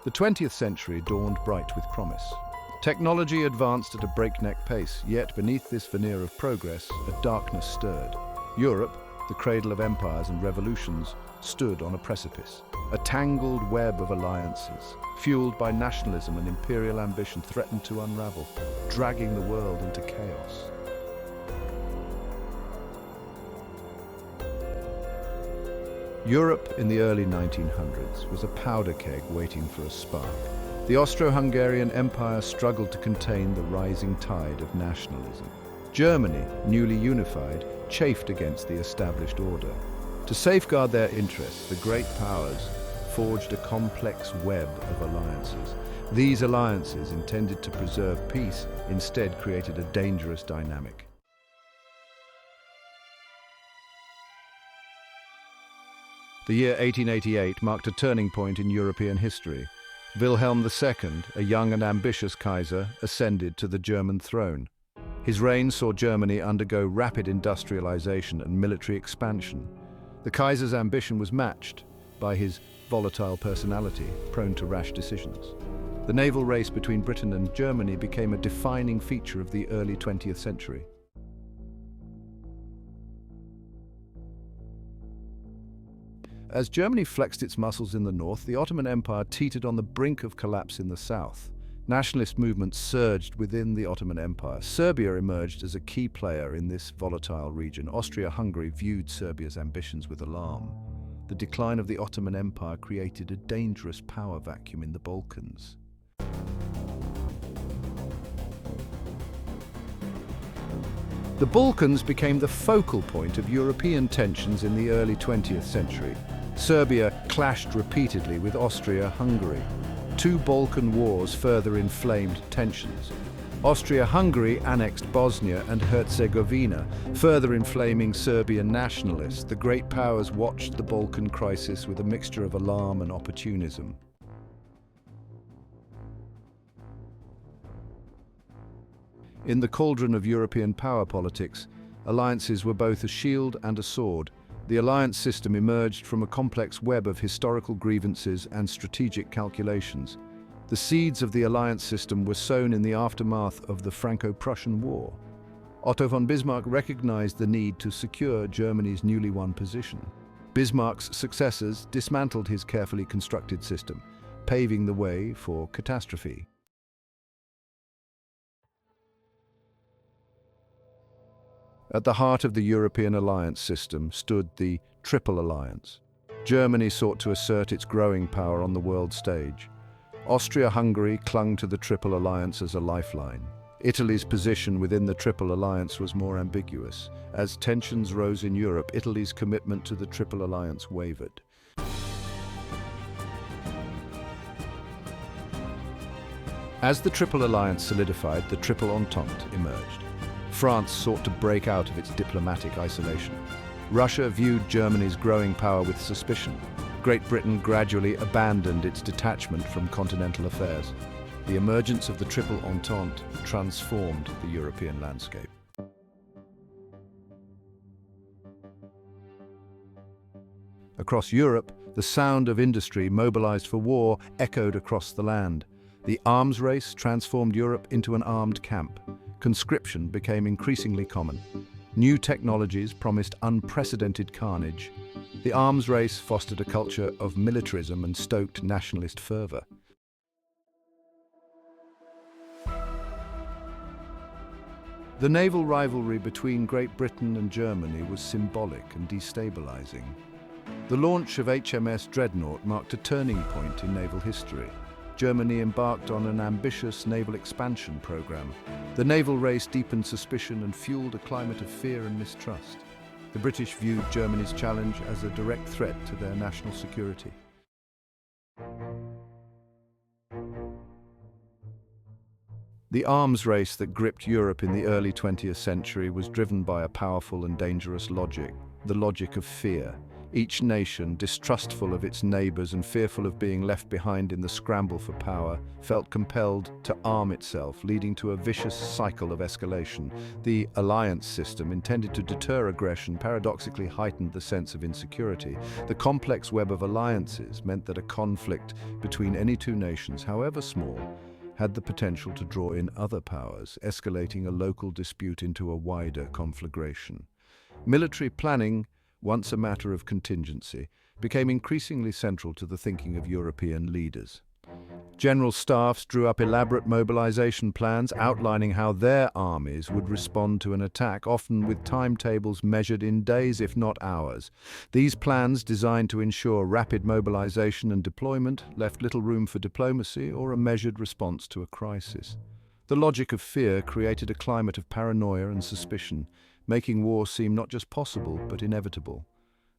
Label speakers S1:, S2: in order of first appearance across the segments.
S1: The 20th century dawned bright with promise. Technology advanced at a breakneck pace, yet beneath this veneer of progress, a darkness stirred. Europe, the cradle of empires and revolutions, stood on a precipice. A tangled web of alliances, fueled by nationalism and imperial ambition, threatened to unravel, dragging the world into chaos. Europe in the early 1900s was a powder keg waiting for a spark. The Austro-Hungarian Empire struggled to contain the rising tide of nationalism. Germany, newly unified, chafed against the established order. To safeguard their interests, the great powers forged a complex web of alliances. These alliances, intended to preserve peace, instead created a dangerous dynamic. The year 1888 marked a turning point in European history. Wilhelm II, a young and ambitious Kaiser, ascended to the German throne. His reign saw Germany undergo rapid industrialization and military expansion. The Kaiser's ambition was matched by his volatile personality, prone to rash decisions. The naval race between Britain and Germany became a defining feature of the early 20th century. As Germany flexed its muscles in the north, the Ottoman Empire teetered on the brink of collapse in the south. Nationalist movements surged within the Ottoman Empire. Serbia emerged as a key player in this volatile region. Austria-Hungary viewed Serbia's ambitions with alarm. The decline of the Ottoman Empire created a dangerous power vacuum in the Balkans. The Balkans became the focal point of European tensions in the early 20th century. Serbia clashed repeatedly with Austria-Hungary. Two Balkan wars further inflamed tensions. Austria-Hungary annexed Bosnia and Herzegovina, further inflaming Serbian nationalists. The great powers watched the Balkan crisis with a mixture of alarm and opportunism. In the cauldron of European power politics, alliances were both a shield and a sword. The alliance system emerged from a complex web of historical grievances and strategic calculations. The seeds of the alliance system were sown in the aftermath of the Franco-Prussian War. Otto von Bismarck recognized the need to secure Germany's newly won position. Bismarck's successors dismantled his carefully constructed system, paving the way for catastrophe. At the heart of the European alliance system stood the Triple Alliance. Germany sought to assert its growing power on the world stage. Austria-Hungary clung to the Triple Alliance as a lifeline. Italy's position within the Triple Alliance was more ambiguous. As tensions rose in Europe, Italy's commitment to the Triple Alliance wavered. As the Triple Alliance solidified, the Triple Entente emerged. France sought to break out of its diplomatic isolation. Russia viewed Germany's growing power with suspicion. Great Britain gradually abandoned its detachment from continental affairs. The emergence of the Triple Entente transformed the European landscape. Across Europe, the sound of industry mobilized for war echoed across the land. The arms race transformed Europe into an armed camp. Conscription became increasingly common. New technologies promised unprecedented carnage. The arms race fostered a culture of militarism and stoked nationalist fervor. The naval rivalry between Great Britain and Germany was symbolic and destabilizing. The launch of HMS Dreadnought marked a turning point in naval history. Germany embarked on an ambitious naval expansion program. The naval race deepened suspicion and fueled a climate of fear and mistrust. The British viewed Germany's challenge as a direct threat to their national security. The arms race that gripped Europe in the early 20th century was driven by a powerful and dangerous logic, the logic of fear. Each nation, distrustful of its neighbors and fearful of being left behind in the scramble for power, felt compelled to arm itself, leading to a vicious cycle of escalation. The alliance system, intended to deter aggression, paradoxically heightened the sense of insecurity. The complex web of alliances meant that a conflict between any two nations, however small, had the potential to draw in other powers, escalating a local dispute into a wider conflagration. Military planning, once a matter of contingency, became increasingly central to the thinking of European leaders. General staffs drew up elaborate mobilization plans outlining how their armies would respond to an attack, often with timetables measured in days if not hours. These plans, designed to ensure rapid mobilization and deployment, left little room for diplomacy or a measured response to a crisis. The logic of fear created a climate of paranoia and suspicion, making war seem not just possible but inevitable.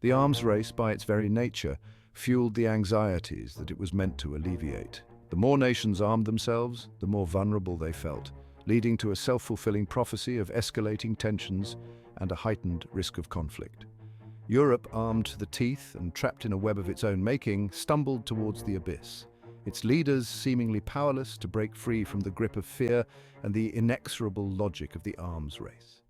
S1: The arms race, by its very nature, fueled the anxieties that it was meant to alleviate. The more nations armed themselves, the more vulnerable they felt, leading to a self-fulfilling prophecy of escalating tensions and a heightened risk of conflict. Europe, armed to the teeth and trapped in a web of its own making, stumbled towards the abyss, its leaders seemingly powerless to break free from the grip of fear and the inexorable logic of the arms race.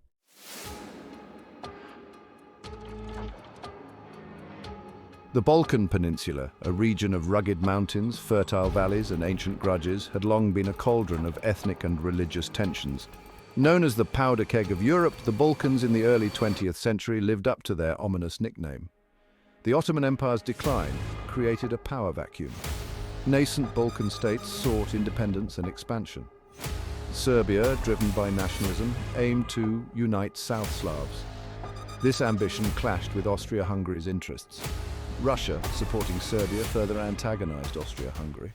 S1: The Balkan Peninsula, a region of rugged mountains, fertile valleys and ancient grudges, had long been a cauldron of ethnic and religious tensions. Known as the powder keg of Europe, the Balkans in the early 20th century lived up to their ominous nickname. The Ottoman Empire's decline created a power vacuum. Nascent Balkan states sought independence and expansion. Serbia, driven by nationalism, aimed to unite South Slavs. This ambition clashed with Austria-Hungary's interests. Russia, supporting Serbia, further antagonized Austria-Hungary.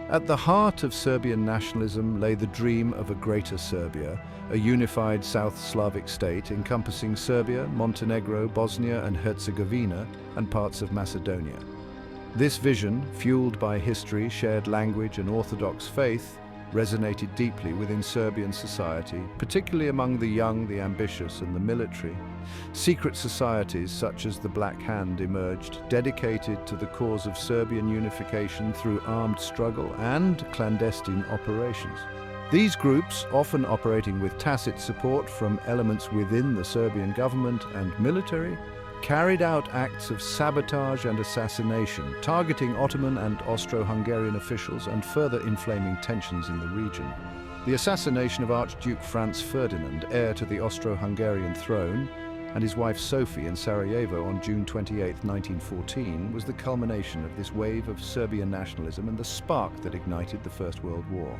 S1: At the heart of Serbian nationalism lay the dream of a greater Serbia, a unified South Slavic state encompassing Serbia, Montenegro, Bosnia and Herzegovina, and parts of Macedonia. This vision, fueled by history, shared language and Orthodox faith, resonated deeply within Serbian society, particularly among the young, the ambitious and the military. Secret societies such as the Black Hand emerged, dedicated to the cause of Serbian unification through armed struggle and clandestine operations. These groups, often operating with tacit support from elements within the Serbian government and military, carried out acts of sabotage and assassination, targeting Ottoman and Austro-Hungarian officials and further inflaming tensions in the region. The assassination of Archduke Franz Ferdinand, heir to the Austro-Hungarian throne, and his wife Sophie in Sarajevo on June 28, 1914, was the culmination of this wave of Serbian nationalism and the spark that ignited the First World War.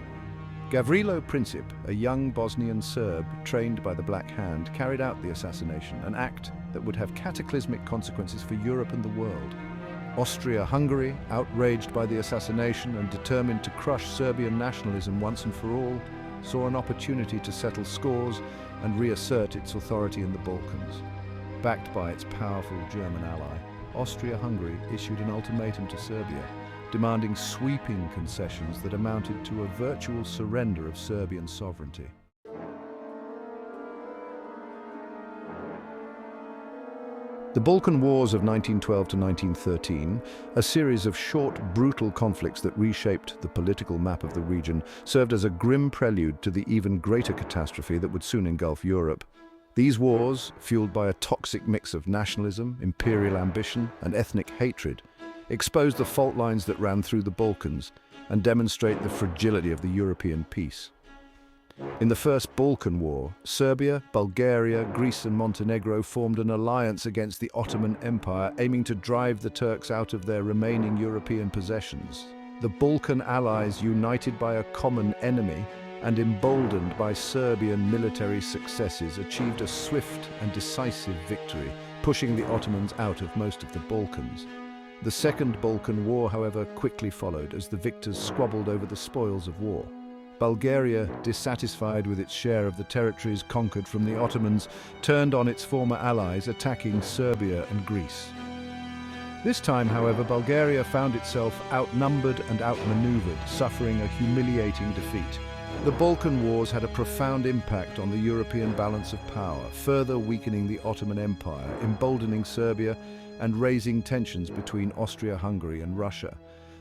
S1: Gavrilo Princip, a young Bosnian Serb trained by the Black Hand, carried out the assassination, an act that would have cataclysmic consequences for Europe and the world. Austria-Hungary, outraged by the assassination and determined to crush Serbian nationalism once and for all, saw an opportunity to settle scores and reassert its authority in the Balkans. Backed by its powerful German ally, Austria-Hungary issued an ultimatum to Serbia, demanding sweeping concessions that amounted to a virtual surrender of Serbian sovereignty. The Balkan Wars of 1912 to 1913, a series of short, brutal conflicts that reshaped the political map of the region, served as a grim prelude to the even greater catastrophe that would soon engulf Europe. These wars, fueled by a toxic mix of nationalism, imperial ambition, and ethnic hatred, expose the fault lines that ran through the Balkans and demonstrate the fragility of the European peace. In the First Balkan War, Serbia, Bulgaria, Greece and Montenegro formed an alliance against the Ottoman Empire, aiming to drive the Turks out of their remaining European possessions. The Balkan allies, united by a common enemy and emboldened by Serbian military successes, achieved a swift and decisive victory, pushing the Ottomans out of most of the Balkans. The Second Balkan War, however, quickly followed as the victors squabbled over the spoils of war. Bulgaria, dissatisfied with its share of the territories conquered from the Ottomans, turned on its former allies, attacking Serbia and Greece. This time, however, Bulgaria found itself outnumbered and outmaneuvered, suffering a humiliating defeat. The Balkan Wars had a profound impact on the European balance of power, further weakening the Ottoman Empire, emboldening Serbia, and raising tensions between Austria-Hungary and Russia.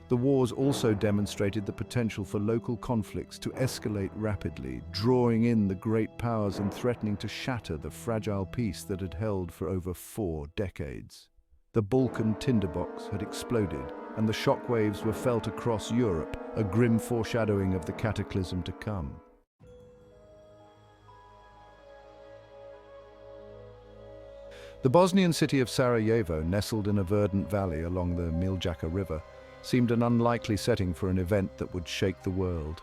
S1: The wars also demonstrated the potential for local conflicts to escalate rapidly, drawing in the great powers and threatening to shatter the fragile peace that had held for over 4 decades. The Balkan tinderbox had exploded, and the shockwaves were felt across Europe, a grim foreshadowing of the cataclysm to come. The Bosnian city of Sarajevo, nestled in a verdant valley along the Miljacka River, seemed an unlikely setting for an event that would shake the world.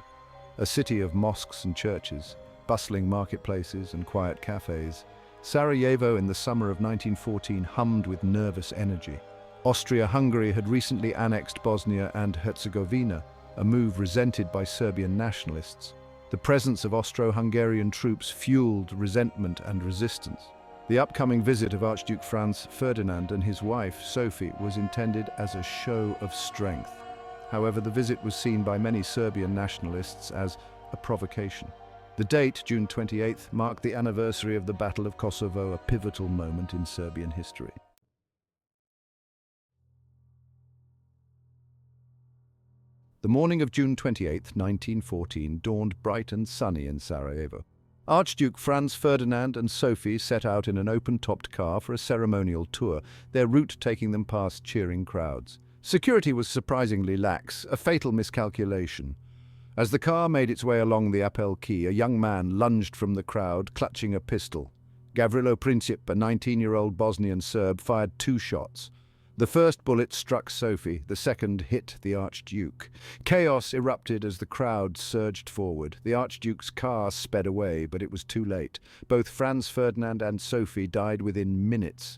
S1: A city of mosques and churches, bustling marketplaces and quiet cafes, Sarajevo in the summer of 1914 hummed with nervous energy. Austria-Hungary had recently annexed Bosnia and Herzegovina, a move resented by Serbian nationalists. The presence of Austro-Hungarian troops fueled resentment and resistance. The upcoming visit of Archduke Franz Ferdinand and his wife, Sophie, was intended as a show of strength. However, the visit was seen by many Serbian nationalists as a provocation. The date, June 28th, marked the anniversary of the Battle of Kosovo, a pivotal moment in Serbian history. The morning of June 28, 1914, dawned bright and sunny in Sarajevo. Archduke Franz Ferdinand and Sophie set out in an open-topped car for a ceremonial tour, their route taking them past cheering crowds. Security was surprisingly lax, a fatal miscalculation. As the car made its way along the Apel Quay, a young man lunged from the crowd, clutching a pistol. Gavrilo Princip, a 19-year-old Bosnian Serb, fired 2 shots. The first bullet struck Sophie, the second hit the Archduke. Chaos erupted as the crowd surged forward. The Archduke's car sped away, but it was too late. Both Franz Ferdinand and Sophie died within minutes.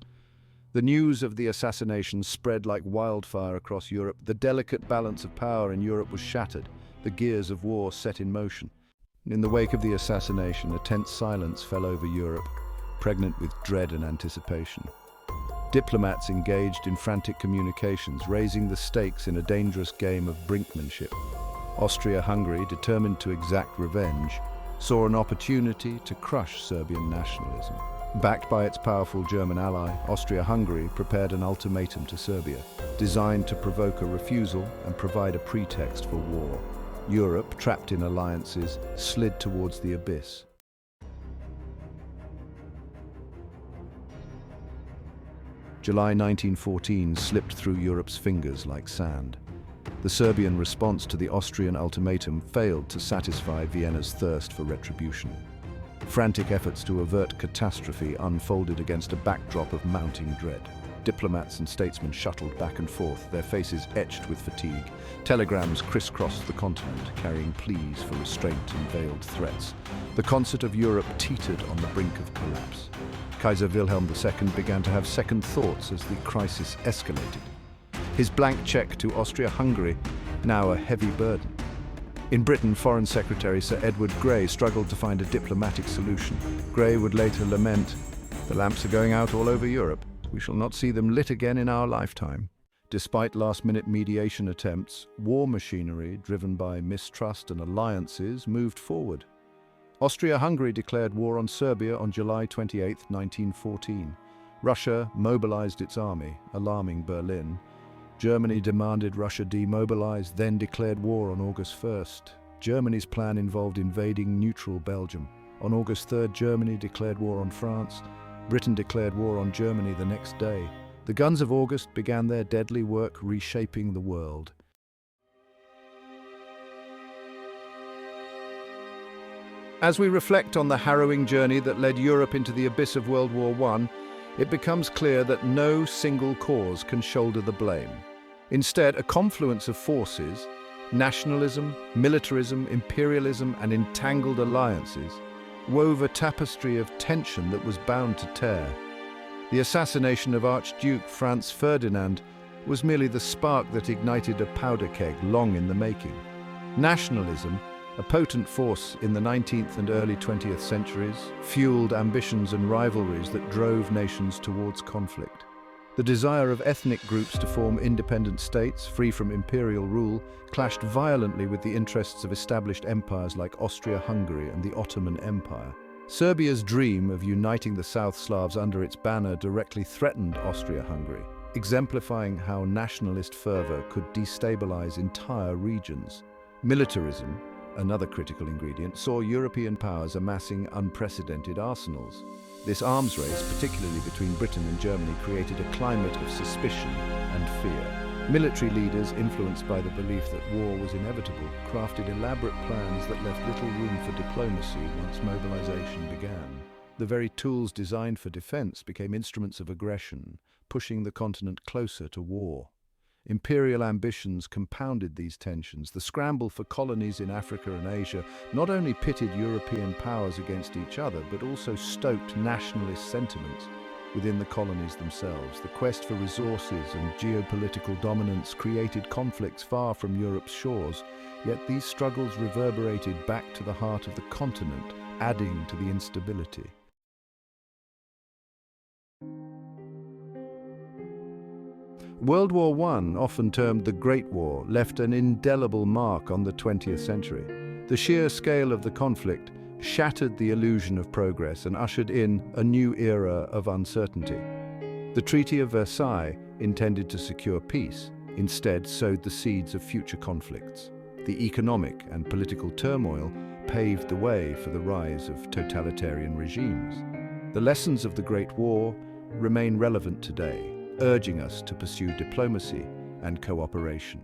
S1: The news of the assassination spread like wildfire across Europe. The delicate balance of power in Europe was shattered, the gears of war set in motion. In the wake of the assassination, a tense silence fell over Europe, pregnant with dread and anticipation. Diplomats engaged in frantic communications, raising the stakes in a dangerous game of brinkmanship. Austria-Hungary, determined to exact revenge, saw an opportunity to crush Serbian nationalism. Backed by its powerful German ally, Austria-Hungary prepared an ultimatum to Serbia, designed to provoke a refusal and provide a pretext for war. Europe, trapped in alliances, slid towards the abyss. July 1914 slipped through Europe's fingers like sand. The Serbian response to the Austrian ultimatum failed to satisfy Vienna's thirst for retribution. Frantic efforts to avert catastrophe unfolded against a backdrop of mounting dread. Diplomats and statesmen shuttled back and forth, their faces etched with fatigue. Telegrams crisscrossed the continent, carrying pleas for restraint and veiled threats. The concert of Europe teetered on the brink of collapse. Kaiser Wilhelm II began to have second thoughts as the crisis escalated. His blank check to Austria-Hungary, now a heavy burden. In Britain, Foreign Secretary Sir Edward Grey struggled to find a diplomatic solution. Grey would later lament, "The lamps are going out all over Europe. We shall not see them lit again in our lifetime." Despite last-minute mediation attempts, war machinery, driven by mistrust and alliances, moved forward. Austria-Hungary declared war on Serbia on July 28, 1914. Russia mobilized its army, alarming Berlin. Germany demanded Russia demobilize, then declared war on August 1st. Germany's plan involved invading neutral Belgium. On August 3rd, Germany declared war on France. Britain declared war on Germany the next day. The guns of August began their deadly work reshaping the world. As we reflect on the harrowing journey that led Europe into the abyss of World War I, it becomes clear that no single cause can shoulder the blame. Instead, a confluence of forces, nationalism, militarism, imperialism, and entangled alliances, wove a tapestry of tension that was bound to tear. The assassination of Archduke Franz Ferdinand was merely the spark that ignited a powder keg long in the making. Nationalism, a potent force in the 19th and early 20th centuries, fueled ambitions and rivalries that drove nations towards conflict. The desire of ethnic groups to form independent states, free from imperial rule, clashed violently with the interests of established empires like Austria-Hungary and the Ottoman Empire. Serbia's dream of uniting the South Slavs under its banner directly threatened Austria-Hungary, exemplifying how nationalist fervor could destabilize entire regions. Militarism, another critical ingredient, saw European powers amassing unprecedented arsenals. This arms race, particularly between Britain and Germany, created a climate of suspicion and fear. Military leaders, influenced by the belief that war was inevitable, crafted elaborate plans that left little room for diplomacy once mobilization began. The very tools designed for defense became instruments of aggression, pushing the continent closer to war. Imperial ambitions compounded these tensions. The scramble for colonies in Africa and Asia not only pitted European powers against each other, but also stoked nationalist sentiments within the colonies themselves. The quest for resources and geopolitical dominance created conflicts far from Europe's shores, yet these struggles reverberated back to the heart of the continent, adding to the instability. World War I, often termed the Great War, left an indelible mark on the 20th century. The sheer scale of the conflict shattered the illusion of progress and ushered in a new era of uncertainty. The Treaty of Versailles, intended to secure peace, instead sowed the seeds of future conflicts. The economic and political turmoil paved the way for the rise of totalitarian regimes. The lessons of the Great War remain relevant today, urging us to pursue diplomacy and cooperation.